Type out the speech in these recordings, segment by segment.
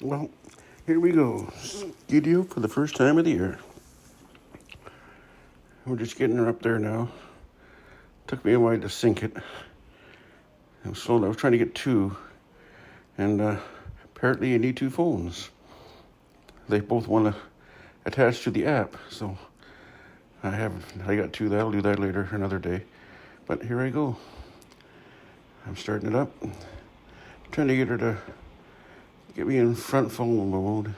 Well, here we go. Skydio for the first time of the year. We're just getting her up there now. Took me a while to sync it. I was trying to get two, and apparently you need two phones. They both want to attach to the app, so I got two. That'll do that later, another day. But here I go. I'm starting it up. Trying to get her to get me in front phone mode.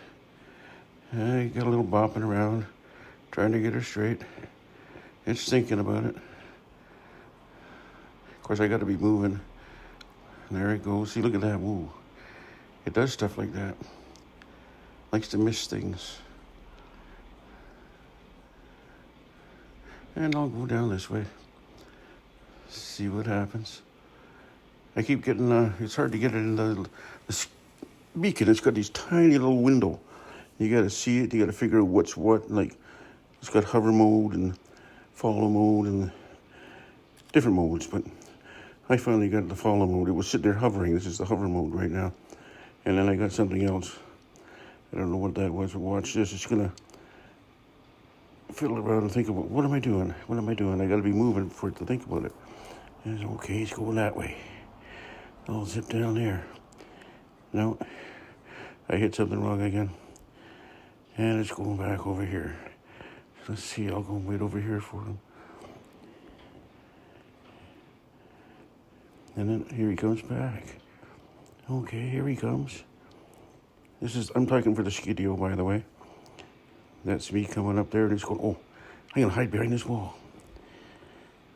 I got a little bopping around, trying to get her straight. It's thinking about it. Of course, I got to be moving. And there it goes. See, look at that. Woo. It does stuff like that. Likes to miss things. And I'll go down this way. See what happens. I keep getting, it's hard to get it in the beacon. It's got these tiny little window. You got to see it. You got to figure out what's what. Like, it's got hover mode and follow mode and different modes. But I finally got the follow mode. It was sitting there hovering. This is the hover mode right now. And then I got something else. I don't know what that was, but watch this. It's going to fiddle around and think about, what am I doing? What am I doing? I got to be moving for it to think about it. And it's okay. It's going that way. I'll zip down there. No, I hit something wrong again. And it's going back over here. Let's see, I'll go wait over here for him. And then here he comes back. Okay, here he comes. I'm talking for the Skydio, by the way. That's me coming up there and he's going, oh, I'm going to hide behind this wall.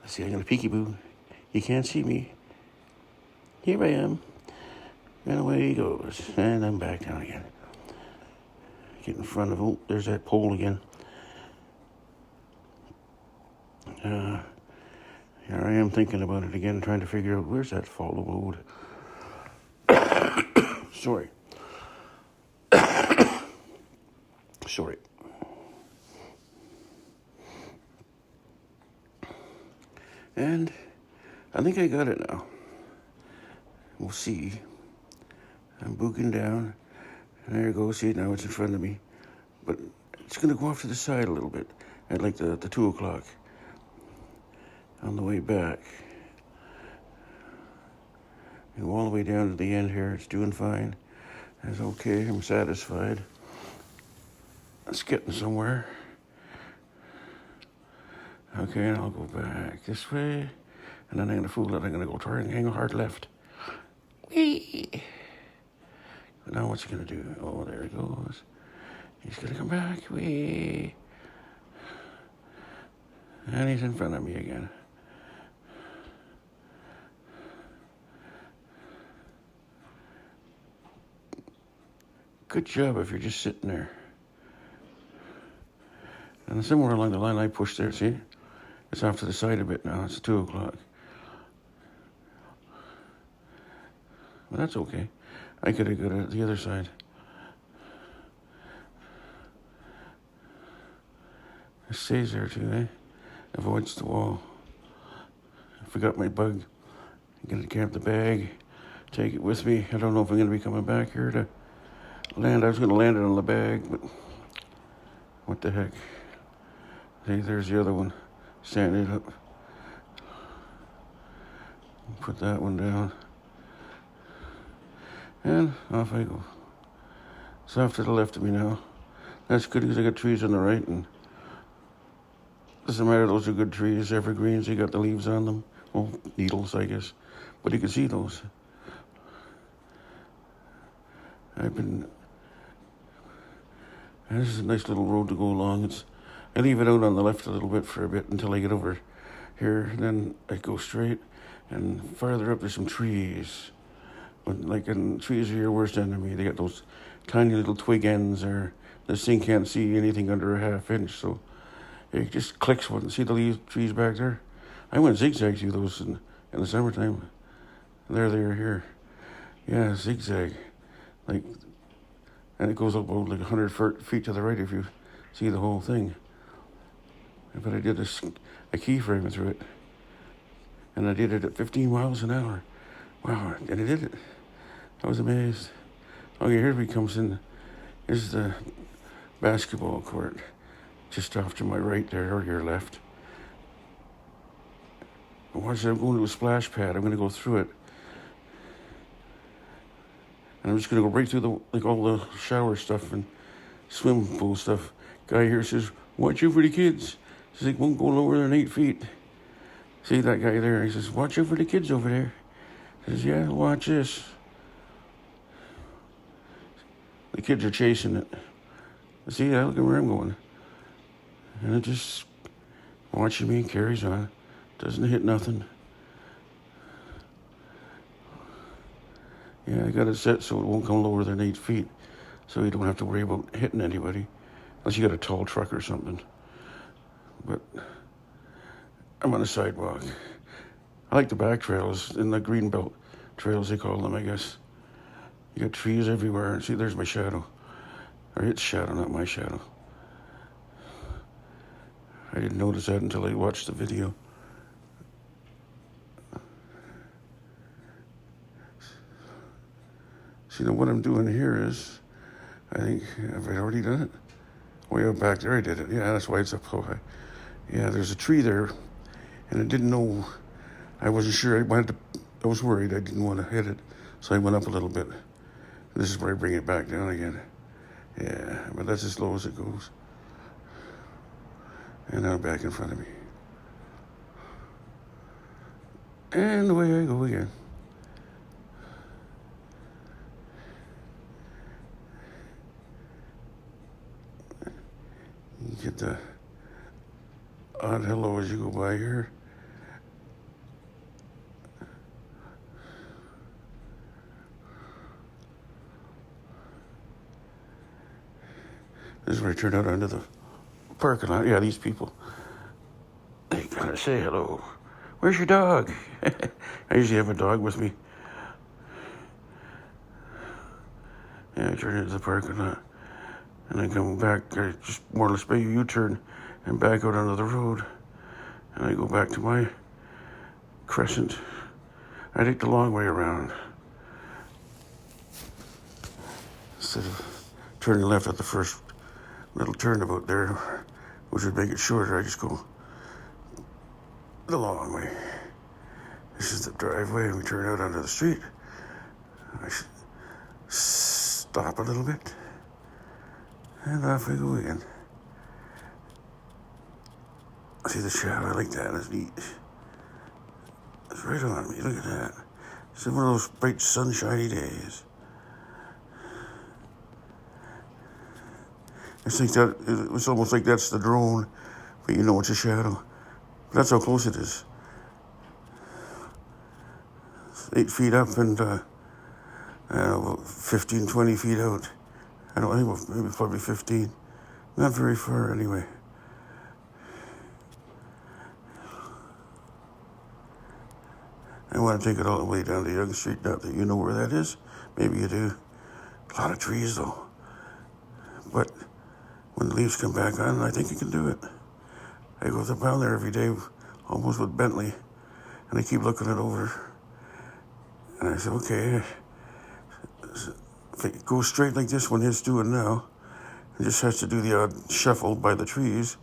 Let's see, I'm going to peekaboo. He can't see me. Here I am. And away he goes. And I'm back down again. Get in front of, oh, there's that pole again. Here I am thinking about it again, trying to figure out where's that follow mode. Sorry. Sorry. And I think I got it now. We'll see. I'm booking down. And there you go. See, now it's in front of me. But it's going to go off to the side a little bit at like the 2 o'clock on the way back. And all the way down to the end here. It's doing fine. That's okay. I'm satisfied. It's getting somewhere. Okay, and I'll go back this way. And then I'm going to fool it. I'm going to go try and hang a hard left. Whee! But now what's he going to do? Oh, there he goes. He's going to come back. Whee! And he's in front of me again. Good job if you're just sitting there. And somewhere along the line I pushed there, see? It's off to the side a bit now. It's 2 o'clock. But that's okay. I could have got it the other side. It stays there too, eh? Avoids the wall. I forgot my bug. I'm going to grab the bag, take it with me. I don't know if I'm going to be coming back here to land. I was going to land it on the bag, but what the heck. See, there's the other one. Stand it up. Put that one down. And off I go. It's off to the left of me now. That's good because I got trees on the right, and doesn't matter, those are good trees, evergreens, they got the leaves on them. Well, needles, I guess. But you can see those. And this is a nice little road to go along. I leave it out on the left a little bit for a bit until I get over here. And then I go straight, and farther up there's some trees. But trees are your worst enemy. They got those tiny little twig ends, or this thing can't see anything under a half inch, so it just clicks one. See the trees back there? I went zigzag through those in the summertime. There they are here. Yeah, zigzag. And it goes up about 100 feet to the right if you see the whole thing. But I did a keyframe through it. And I did it at 15 miles an hour. Wow, and I did it. I was amazed. Okay, here he comes in. Here's the basketball court, just off to my right there, or your left. Watch it, I'm going to a splash pad. I'm going to go through it. And I'm just going to go right through all the shower stuff and swim pool stuff. Guy here says, watch out for the kids. Says they won't go lower than 8 feet. See that guy there? He says, watch out for the kids over there. He says, yeah, watch this. The kids are chasing it. See, yeah, look at where I'm going. And it just watching me and carries on. Doesn't hit nothing. Yeah, I got it set so it won't come lower than 8 feet. So you don't have to worry about hitting anybody. Unless you got a tall truck or something. But I'm on a sidewalk. I like the back trails and the green belt trails, they call them, I guess. You got trees everywhere. See, there's my shadow. Or its shadow, not my shadow. I didn't notice that until I watched the video. See, now what I'm doing here is, I think, have I already done it? Way up back there I did it. Yeah, that's why it's up so high. Yeah, there's a tree there, and I didn't know, I wasn't sure. I was worried. I didn't want to hit it, so I went up a little bit. This is where I bring it back down again. Yeah, but that's as low as it goes. And now back in front of me. And away I go again. You get the odd hello as you go by here. This is where I turn out onto the parking lot. Yeah, these people, they gotta say hello. Where's your dog? I usually have a dog with me. Yeah, I turn into the parking lot. And I come back, I just more or less make a U-turn and back out onto the road. And I go back to my crescent. I take the long way around. Instead of turning left at the first little turnabout there, which would make it shorter, I just go the long way. This is the driveway, and we turn out onto the street. I stop a little bit, and off we go again. See the shadow, I like that, it's neat. It's right on me, look at that. It's one of those bright sunshiny days. I think that it was almost like that's the drone, but you know it's a shadow. But that's how close it is. It's 8 feet up and I don't know, 15, 20 feet out. I don't think, maybe probably 15. Not very far anyway. I want to take it all the way down to Yonge Street. Not that you know where that is. Maybe you do. A lot of trees though. But when the leaves come back on, I think you can do it. I go down there every day, almost with Bentley, and I keep looking it over. And I said, okay, if it goes straight like this one is doing now, it just has to do the odd shuffle by the trees,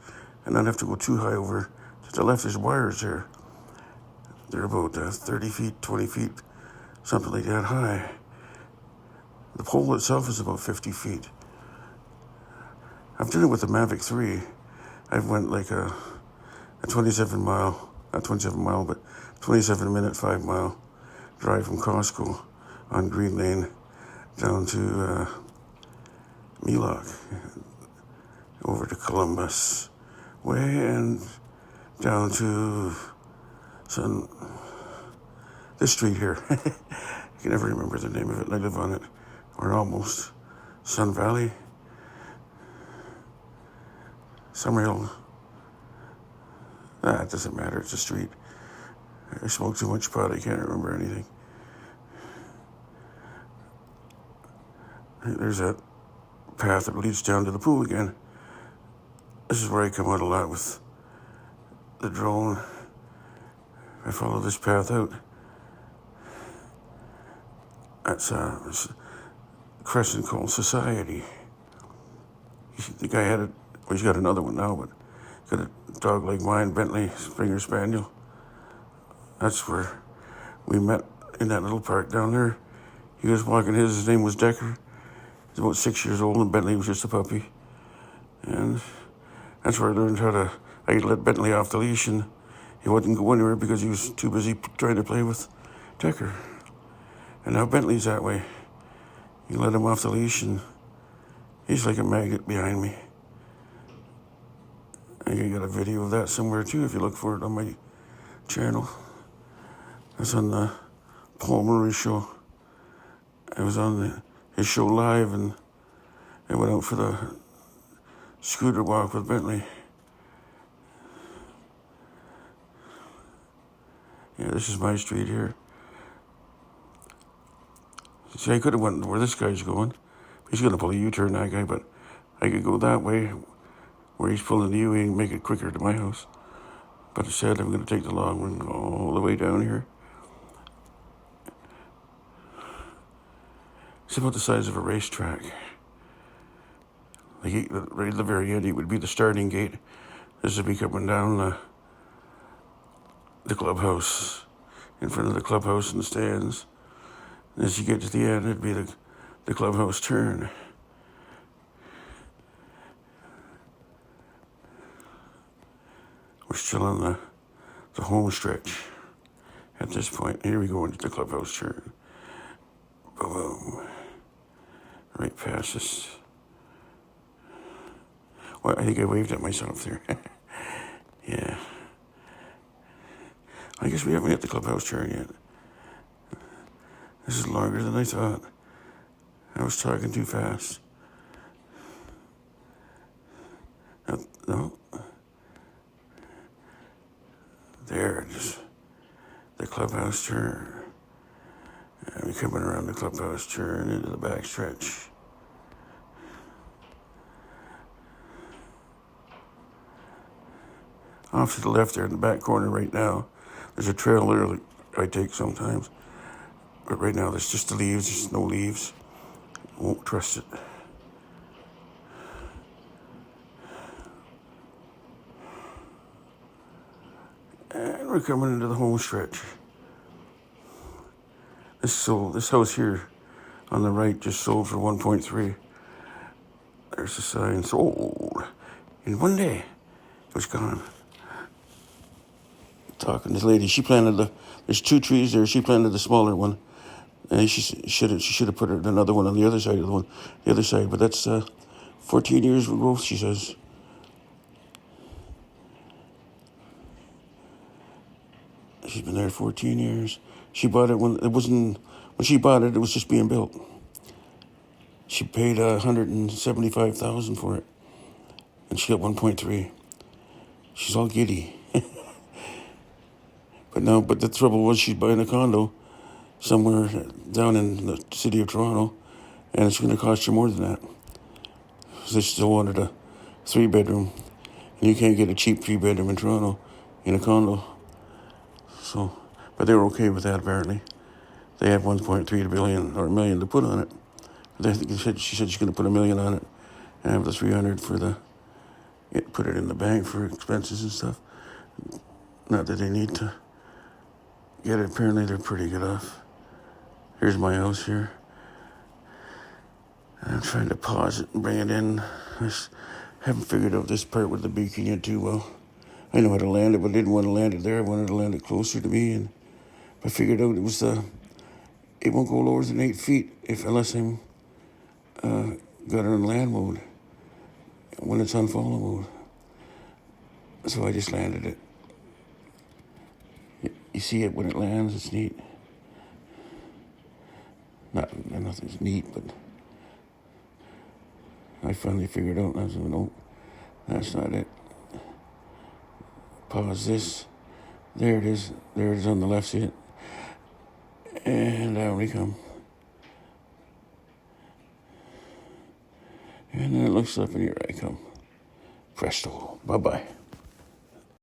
and not have to go too high over. To the left, there's wires there. They're about 30 feet, 20 feet, something like that high. The pole itself is about 50 feet. I've done it with the Mavic 3. I've went like a 27 mile, not 27 mile, but 27 minute, 5 mile drive from Costco on Green Lane down to Melock, over to Columbus way, and down to this street here. I can never remember the name of it. I live on it, or almost. Sun Valley. Summerhill. It doesn't matter, it's a street. I smoke too much pot, I can't remember anything. There's that path that leads down to the pool again. This is where I come out a lot with the drone. I follow this path out. That's crescent called Society. The guy had it. Well, he's got another one now, but got a dog like mine, Bentley Springer Spaniel. That's where we met, in that little park down there. He was walking his name was Decker. He's about 6 years old, and Bentley was just a puppy. And that's where I learned I could let Bentley off the leash, and he wouldn't go anywhere because he was too busy trying to play with Decker. And now Bentley's that way. You let him off the leash, and he's like a magnet behind me. I got a video of that somewhere too, if you look for it on my channel. It's on the Paul Murray show. I was on his show live, and I went out for the scooter walk with Bentley. Yeah, this is my street here. See, I could have went where this guy's going. He's going to pull a U-turn, that guy, but I could go that way where he's pulling the U-turn and make it quicker to my house. But instead, I'm going to take the long one all the way down here. It's about the size of a racetrack. Right at the very end, it would be the starting gate. This would be coming down the clubhouse, in front of the clubhouse and the stands. And as you get to the end, it'd be the clubhouse turn. We're still on the home stretch at this point. Here we go into the clubhouse turn. Boom. Right past us. Well, I think I waved at myself there. Yeah. I guess we haven't hit the clubhouse turn yet. This is longer than I thought. I was talking too fast. No. There it is. The clubhouse turn. And we're coming around the clubhouse turn into the back stretch. Off to the left there in the back corner right now, there's a trail there that I take sometimes. But right now there's just the leaves, there's no leaves. Won't trust it. And we're coming into the home stretch. This house here on the right just sold for 1.3. There's the sign, sold in one day. It was gone. Talking to this lady, she planted there's 2 trees there. She planted the smaller one, and she should have put another one on the other side of the other side. But that's 14 years of growth, she says. She's been there 14 years. She bought it when she bought it. It was just being built. She paid $175,000 for it, and she got 1.3. She's all giddy. But the trouble was she's buying a condo somewhere down in the city of Toronto, and it's going to cost her more than that. So they still wanted a 3-bedroom, and you can't get a cheap 3-bedroom in Toronto in a condo. So, but they were okay with that apparently. They have 1.3 billion or $1 million to put on it. I think she said she's going to put $1 million on it, and have the 300 for put it in the bank for expenses and stuff. Not that they need to get it. Apparently they're pretty good off. Here's my house here. I'm trying to pause it and bring it in. I just haven't figured out this part with the beacon yet too well. I know how to land it, but I didn't want to land it there. I wanted to land it closer to me, and I figured out it won't go lower than 8 feet unless I'm got it on land mode when it's on follow mode. So I just landed it. You see it when it lands, it's neat. Nothing's neat, but I finally figured out, I said, no, that's not it. Pause this. There it is. There it is on the left, see it? And down we come. And then it looks up and here I come. Presto. Bye-bye.